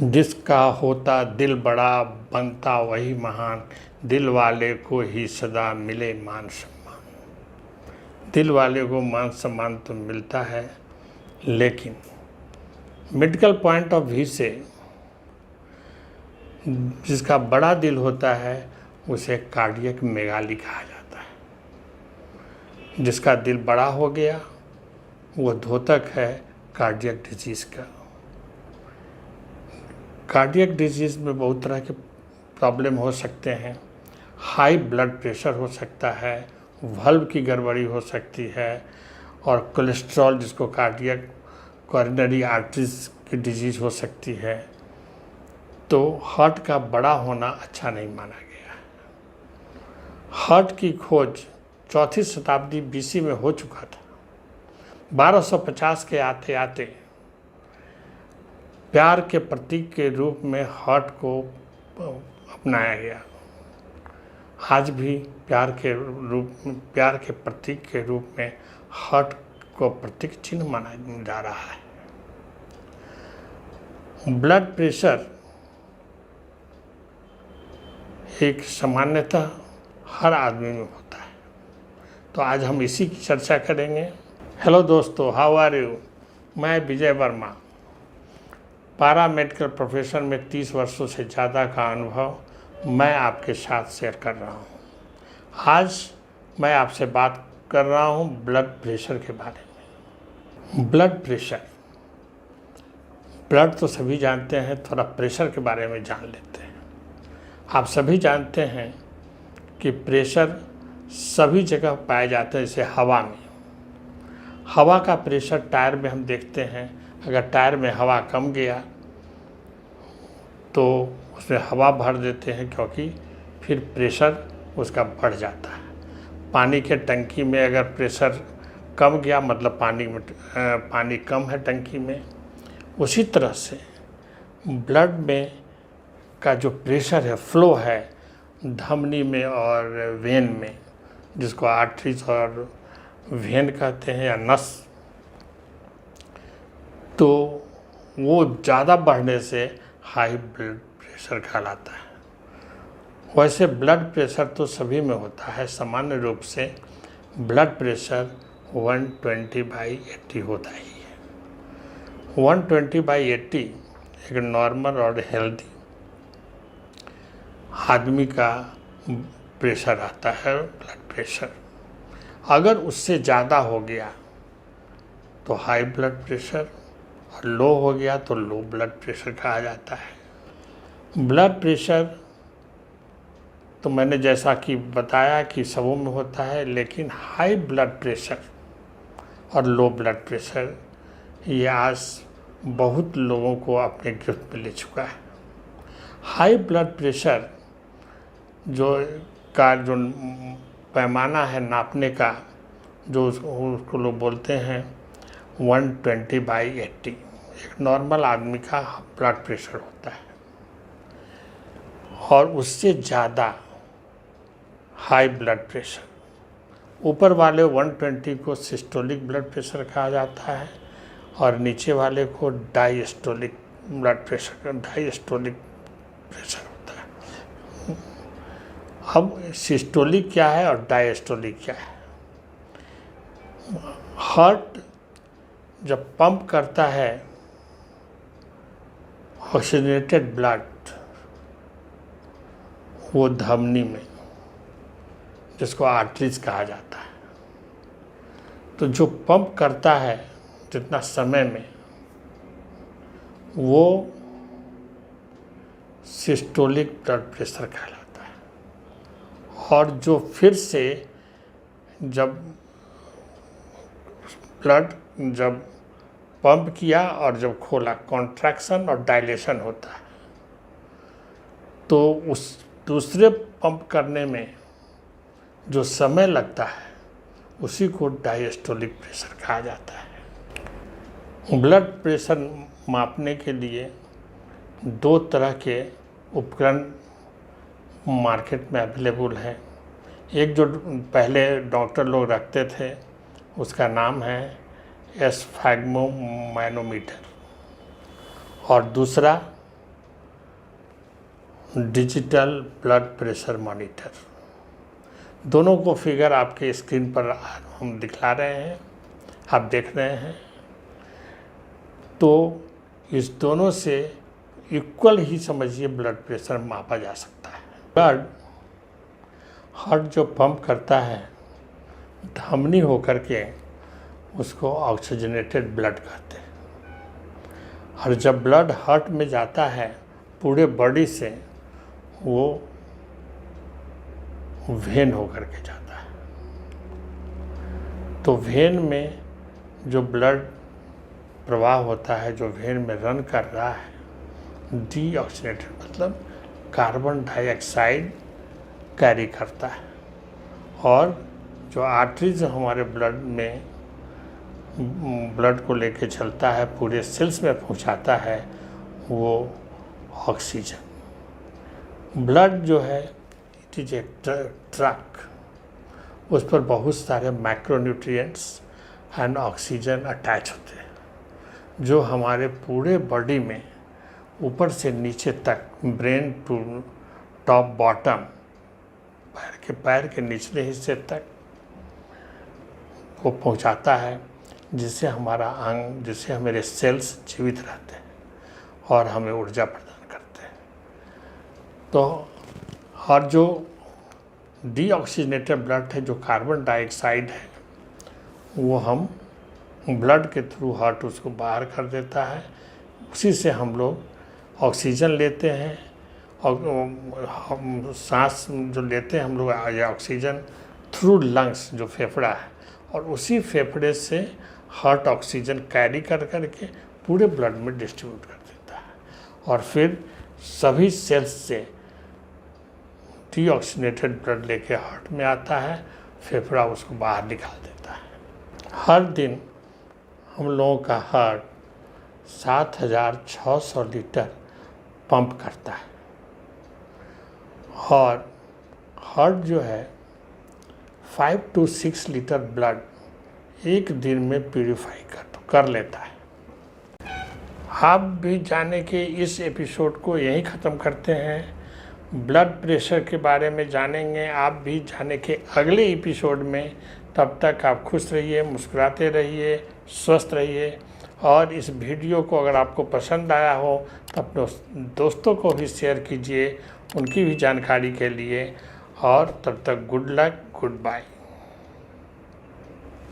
जिसका होता दिल बड़ा बनता वही महान, दिल वाले को ही सदा मिले मान सम्मान। दिल वाले को मान सम्मान तो मिलता है, लेकिन मेडिकल पॉइंट ऑफ व्यू से जिसका बड़ा दिल होता है उसे कार्डियक मेगाली कहा जाता है। जिसका दिल बड़ा हो गया वो द्योतक है कार्डियक डिजीज़ का। कार्डियक डिजीज़ में बहुत तरह के प्रॉब्लम हो सकते हैं। हाई ब्लड प्रेशर हो सकता है, वाल्व की गड़बड़ी हो सकती है, और कोलेस्ट्रॉल जिसको कार्डियक कोरोनरी आर्टरीज की डिजीज़ हो सकती है। तो हार्ट का बड़ा होना अच्छा नहीं माना गया। हार्ट की खोज 4वीं शताब्दी BC में हो चुका था। 1250 के आते आते प्यार के प्रतीक के रूप में हार्ट को अपनाया गया। आज भी प्यार के प्रतीक के रूप में हार्ट को प्रतीक चिन्ह माना जा रहा है। ब्लड प्रेशर एक सामान्यतः हर आदमी में होता है, तो आज हम इसी की चर्चा करेंगे। हेलो दोस्तों, हाउ आर यू। मैं विजय वर्मा, पारा मेडिकल प्रोफेशन में 30 वर्षों से ज़्यादा का अनुभव मैं आपके साथ शेयर कर रहा हूँ। आज मैं आपसे बात कर रहा हूँ ब्लड प्रेशर के बारे में। ब्लड प्रेशर, ब्लड तो सभी जानते हैं, थोड़ा प्रेशर के बारे में जान लेते हैं। आप सभी जानते हैं कि प्रेशर सभी जगह पाए जाते हैं, जैसे हवा में। हवा का प्रेशर टायर में हम देखते हैं, अगर टायर में हवा कम गया तो उसमें हवा भर देते हैं, क्योंकि फिर प्रेशर उसका बढ़ जाता है। पानी के टंकी में अगर प्रेशर कम गया मतलब पानी कम है टंकी में। उसी तरह से ब्लड में का जो प्रेशर है, फ्लो है धमनी में और वेन में, जिसको आर्टरीज और वेन कहते हैं या नस, तो वो ज़्यादा बढ़ने से हाई ब्लड प्रेशर कहलाता है। वैसे ब्लड प्रेशर तो सभी में होता है। सामान्य रूप से ब्लड प्रेशर 120/80 होता ही है। 120/80 एक नॉर्मल और हेल्दी आदमी का प्रेशर आता है, ब्लड प्रेशर। अगर उससे ज़्यादा हो गया तो हाई ब्लड प्रेशर, और लो हो गया तो लो ब्लड प्रेशर कहा जाता है। ब्लड प्रेशर तो मैंने जैसा कि बताया कि सबों में होता है, लेकिन हाई ब्लड प्रेशर और लो ब्लड प्रेशर ये आज बहुत लोगों को अपने गिरफ्त में ले चुका है। हाई ब्लड प्रेशर जो पैमाना है नापने का, जो उसको लोग बोलते हैं 120/80, एक नॉर्मल आदमी का ब्लड प्रेशर होता है। और उससे ज़्यादा हाई ब्लड प्रेशर, ऊपर वाले 120 को सिस्टोलिक ब्लड प्रेशर कहा जाता है, और नीचे वाले को डायस्टोलिक प्रेशर होता है। अब सिस्टोलिक क्या है और डायस्टोलिक क्या है? हार्ट जब पंप करता है ऑक्सीजनेटेड ब्लड, वो धमनी में, जिसको आर्टरीज कहा जाता है, तो जो पंप करता है जितना समय में, वो सिस्टोलिक ब्लड प्रेशर कहलाता है। और जो फिर से जब ब्लड पंप किया और जब खोला, कॉन्ट्रैक्शन और डायलेशन होता है, तो उस दूसरे पंप करने में जो समय लगता है उसी को डायस्टोलिक प्रेशर कहा जाता है। ब्लड प्रेशर मापने के लिए 2 तरह के उपकरण मार्केट में अवेलेबल है। एक जो पहले डॉक्टर लोग रखते थे उसका नाम है एस्फैग्मोमैनोमीटर, और दूसरा डिजिटल ब्लड प्रेशर मॉनिटर। दोनों को फिगर आपके स्क्रीन पर हम दिखला रहे हैं, आप देख रहे हैं। तो इस दोनों से इक्वल ही समझिए ब्लड प्रेशर मापा जा सकता है। ब्लड हार्ट जो पंप करता है धमनी होकर के उसको ऑक्सीजनेटेड ब्लड कहते हैं। और जब ब्लड हार्ट में जाता है पूरे बॉडी से, वो वेन होकर के जाता है। तो वेन में जो ब्लड प्रवाह होता है, जो वेन में रन कर रहा है, डीऑक्सीनेटेड मतलब कार्बन डाइऑक्साइड कैरी करता है। और जो आर्टरीज हमारे ब्लड को लेके चलता है, पूरे सेल्स में पहुंचाता है, वो ऑक्सीजन। ब्लड जो है इट इज ए ट्रक, उस पर बहुत सारे मैक्रोन्यूट्रिएंट्स एंड ऑक्सीजन अटैच होते हैं, जो हमारे पूरे बॉडी में ऊपर से नीचे तक, ब्रेन टू टॉप बॉटम, पैर के निचले हिस्से तक वो पहुंचाता है, जिससे हमारा अंग, जिससे हमारे सेल्स जीवित रहते हैं और हमें ऊर्जा प्रदान करते हैं। तो और जो डीऑक्सीजनेटेड ब्लड है, जो कार्बन डाइऑक्साइड है, वो हम ब्लड के थ्रू हार्ट उसको बाहर कर देता है। उसी से हम लोग ऑक्सीजन लेते हैं। और हम सांस जो लेते हैं हम लोग ऑक्सीजन थ्रू लंग्स, जो फेफड़ा है, और उसी फेफड़े से हार्ट ऑक्सीजन कैरी कर करके पूरे ब्लड में डिस्ट्रीब्यूट कर देता है। और फिर सभी सेल्स से डीऑक्सीनेटेड ब्लड लेके हार्ट में आता है, फेफड़ा उसको बाहर निकाल देता है। हर दिन हम लोगों का हार्ट 7600 लीटर पंप करता है। और हार्ट जो है 5 to 6 लीटर ब्लड एक दिन में प्यूरिफाई कर लेता है। आप भी जाने के इस एपिसोड को यहीं ख़त्म करते हैं। ब्लड प्रेशर के बारे में जानेंगे आप भी जाने के अगले एपिसोड में। तब तक आप खुश रहिए, मुस्कुराते रहिए, स्वस्थ रहिए। और इस वीडियो को अगर आपको पसंद आया हो तो अपने दोस्तों को भी शेयर कीजिए, उनकी भी जानकारी के लिए। और तब तक गुड लक, गुड बाय।